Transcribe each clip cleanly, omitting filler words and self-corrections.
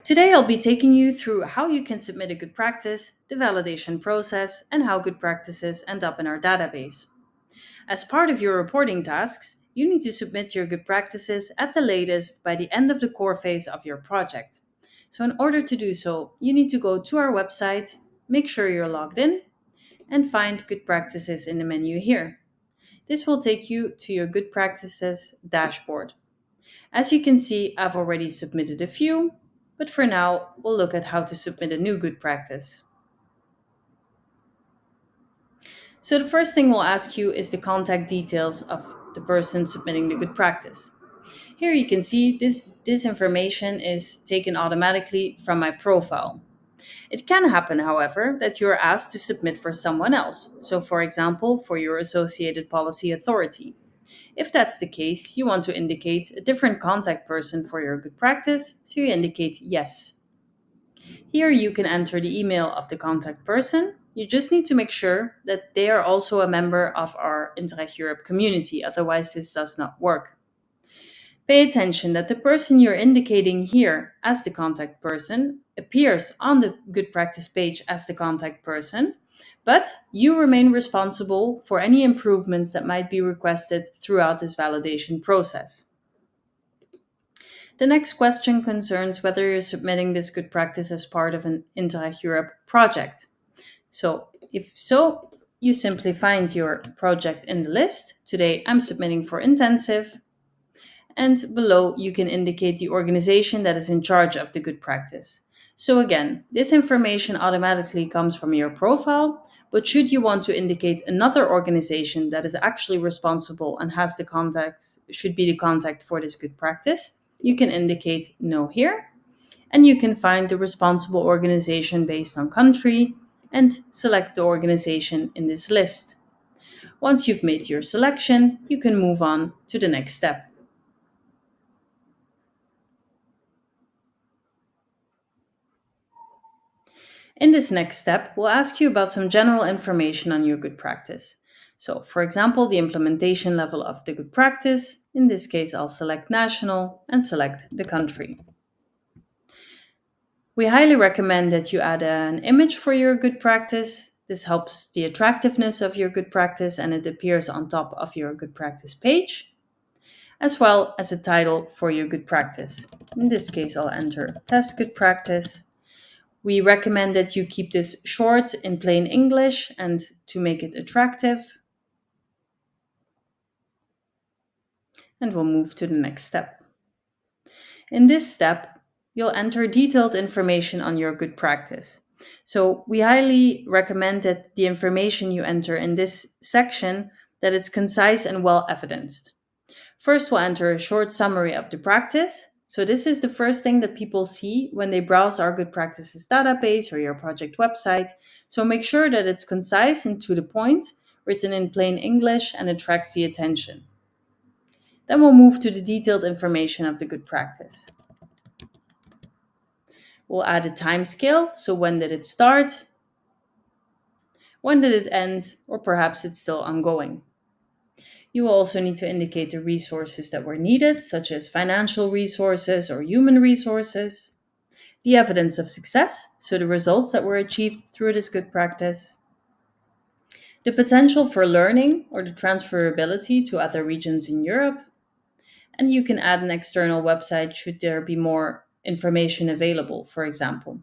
Today, I'll be taking you through how you can submit a good practice, the validation process, and how good practices end up in our database. As part of your reporting tasks, you need to submit your good practices at the latest by the end of the core phase of your project. So, in order to do so, you need to go to our website, make sure you're logged in, and find good practices in the menu here. This will take you to your good practices dashboard. As you can see, I've already submitted a few, but for now, we'll look at how to submit a new good practice. So the first thing we'll ask you is the contact details of the person submitting the good practice. Here you can see this information is taken automatically from my profile. It can happen, however, that you are asked to submit for someone else. So for example, for your associated policy authority. If that's the case, you want to indicate a different contact person for your good practice, so you indicate yes. Here you can enter the email of the contact person. You just need to make sure that they are also a member of our Interreg Europe community, otherwise this does not work. Pay attention that the person you're indicating here as the contact person appears on the good practice page as the contact person, but you remain responsible for any improvements that might be requested throughout this validation process. The next question concerns whether you're submitting this good practice as part of an Interreg Europe project. So, if so, you simply find your project in the list. Today, I'm submitting for intensive. And below, you can indicate the organization that is in charge of the good practice. So, again, this information automatically comes from your profile, but should you want to indicate another organization that is actually responsible and has the contact, should be the contact for this good practice, you can indicate no here, and you can find the responsible organization based on country and select the organization in this list. Once you've made your selection, you can move on to the next step. In this next step, we'll ask you about some general information on your good practice. So, for example, the implementation level of the good practice. In this case, I'll select national and select the country. We highly recommend that you add an image for your good practice. This helps the attractiveness of your good practice and it appears on top of your good practice page, as well as a title for your good practice. In this case, I'll enter test good practice. We recommend that you keep this short in plain English and to make it attractive. And we'll move to the next step. In this step, you'll enter detailed information on your good practice. So we highly recommend that the information you enter in this section that it's concise and well evidenced. First, we'll enter a short summary of the practice. So this is the first thing that people see when they browse our good practices database or your project website. So make sure that it's concise and to the point, written in plain English and attracts the attention. Then we'll move to the detailed information of the good practice. We'll add a time scale, so when did it start? When did it end? Or perhaps it's still ongoing. You will also need to indicate the resources that were needed, such as financial resources or human resources, the evidence of success, so the results that were achieved through this good practice, the potential for learning or the transferability to other regions in Europe, and you can add an external website should there be more information available, for example.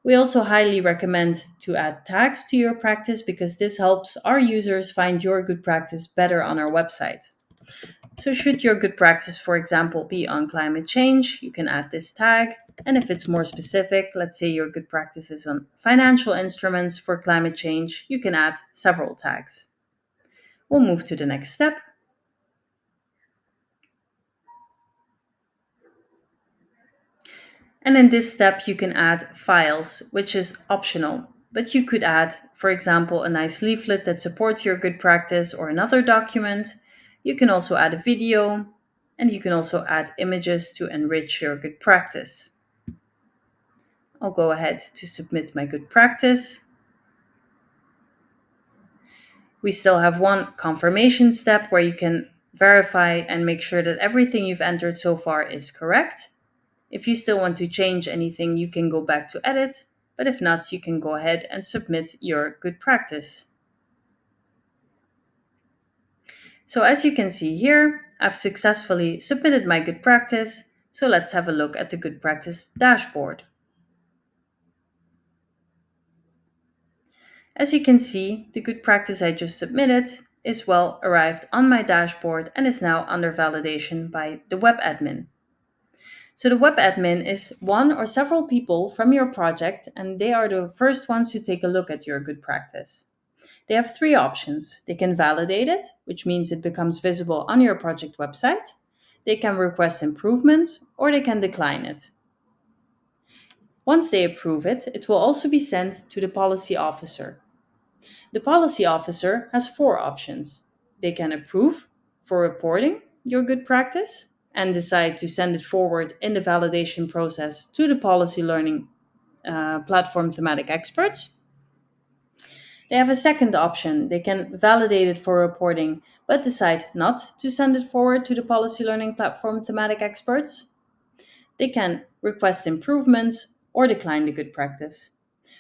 We also highly recommend to add tags to your practice because this helps our users find your good practice better on our website. So should your good practice, for example, be on climate change, you can add this tag. And if it's more specific, let's say your good practice is on financial instruments for climate change, you can add several tags. We'll move to the next step. And in this step, you can add files, which is optional. But you could add, for example, a nice leaflet that supports your good practice or another document. You can also add a video, and you can also add images to enrich your good practice. I'll go ahead to submit my good practice. We still have one confirmation step where you can verify and make sure that everything you've entered so far is correct. If you still want to change anything, you can go back to edit, but if not, you can go ahead and submit your good practice. So as you can see here, I've successfully submitted my good practice. So let's have a look at the good practice dashboard. As you can see, the good practice I just submitted is well arrived on my dashboard and is now under validation by the web admin. So the web admin is one or several people from your project, and they are the first ones to take a look at your good practice. They have three options. They can validate it, which means it becomes visible on your project website. They can request improvements, or they can decline it. Once they approve it, it will also be sent to the policy officer. The policy officer has four options. They can approve for reporting your good practice and decide to send it forward in the validation process to the policy learning platform thematic experts. They have a second option. They can validate it for reporting but decide not to send it forward to the policy learning platform thematic experts. They can request improvements or decline the good practice.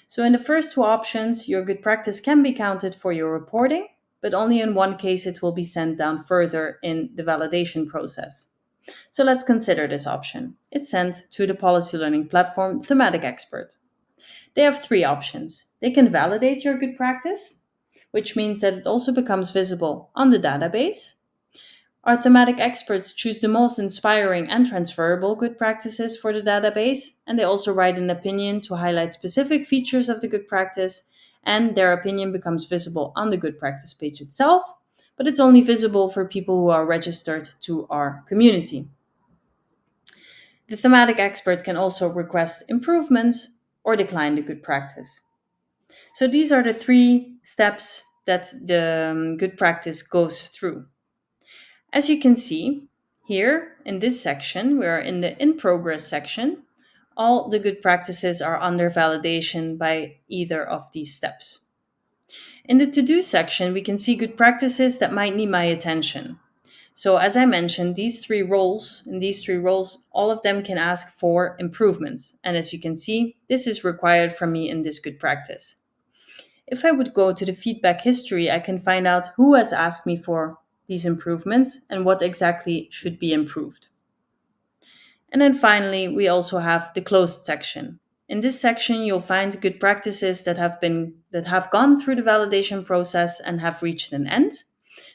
So, in the first two options, your good practice can be counted for your reporting, but only in one case it will be sent down further in the validation process. So, let's consider this option. It's sent to the policy learning platform thematic expert. They have three options. They can validate your good practice, which means that it also becomes visible on the database. Our thematic experts choose the most inspiring and transferable good practices for the database, and they also write an opinion to highlight specific features of the good practice, and their opinion becomes visible on the good practice page itself, but it's only visible for people who are registered to our community. The thematic expert can also request improvements or decline the good practice. So these are the three steps that the good practice goes through. As you can see here in this section, we are in the in progress section. All the good practices are under validation by either of these steps. In the to do section, we can see good practices that might need my attention. So as I mentioned, in these three roles, all of them can ask for improvements. And as you can see, this is required from me in this good practice. If I would go to the feedback history, I can find out who has asked me for these improvements and what exactly should be improved. And then finally, we also have the closed section. In this section, you'll find good practices that have gone through the validation process and have reached an end.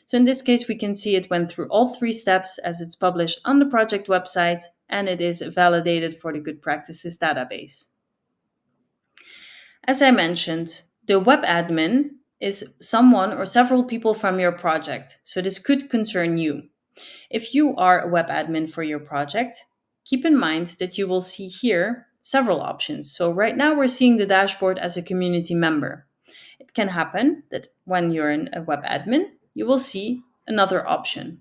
So in this case, we can see it went through all three steps as it's published on the project website, and it is validated for the good practices database. As I mentioned, the web admin is someone or several people from your project, so this could concern you. If you are a web admin for your project, keep in mind that you will see here several options. So right now we're seeing the dashboard as a community member. It can happen that when you're a web admin, you will see another option.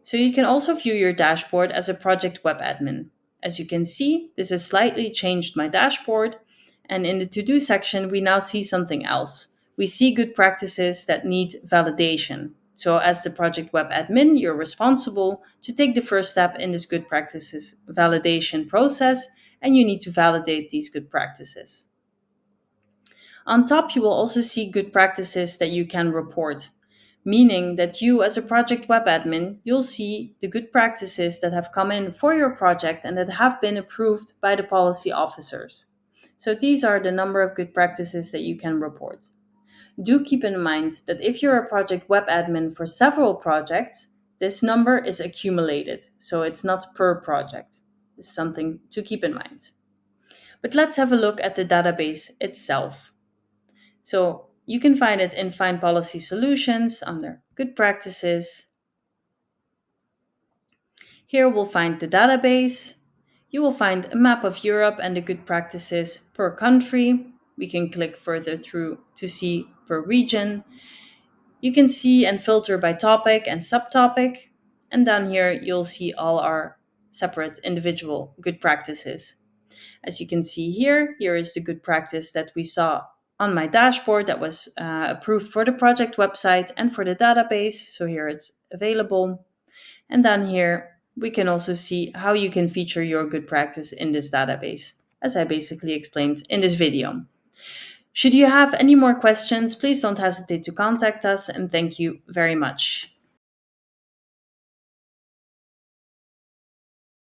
So you can also view your dashboard as a project web admin. As you can see, this has slightly changed my dashboard, and in the to-do section, we now see something else. We see good practices that need validation. So as the project web admin, you're responsible to take the first step in this good practices validation process, and you need to validate these good practices. On top, you will also see good practices that you can report, meaning that you as a project web admin, you'll see the good practices that have come in for your project and that have been approved by the policy officers. So these are the number of good practices that you can report. Do keep in mind that if you're a project web admin for several projects, this number is accumulated, so it's not per project. This is something to keep in mind. But let's have a look at the database itself. So you can find it in Find Policy Solutions under Good Practices. Here we'll find the database. You will find a map of Europe and the good practices per country. We can click further through to see per region. You can see and filter by topic and subtopic. And down here, you'll see all our separate individual good practices. As you can see here, here is the good practice that we saw on my dashboard that was approved for the project website and for the database. So here it's available. And down here, we can also see how you can feature your good practice in this database, as I basically explained in this video. Should you have any more questions, please don't hesitate to contact us, and thank you very much.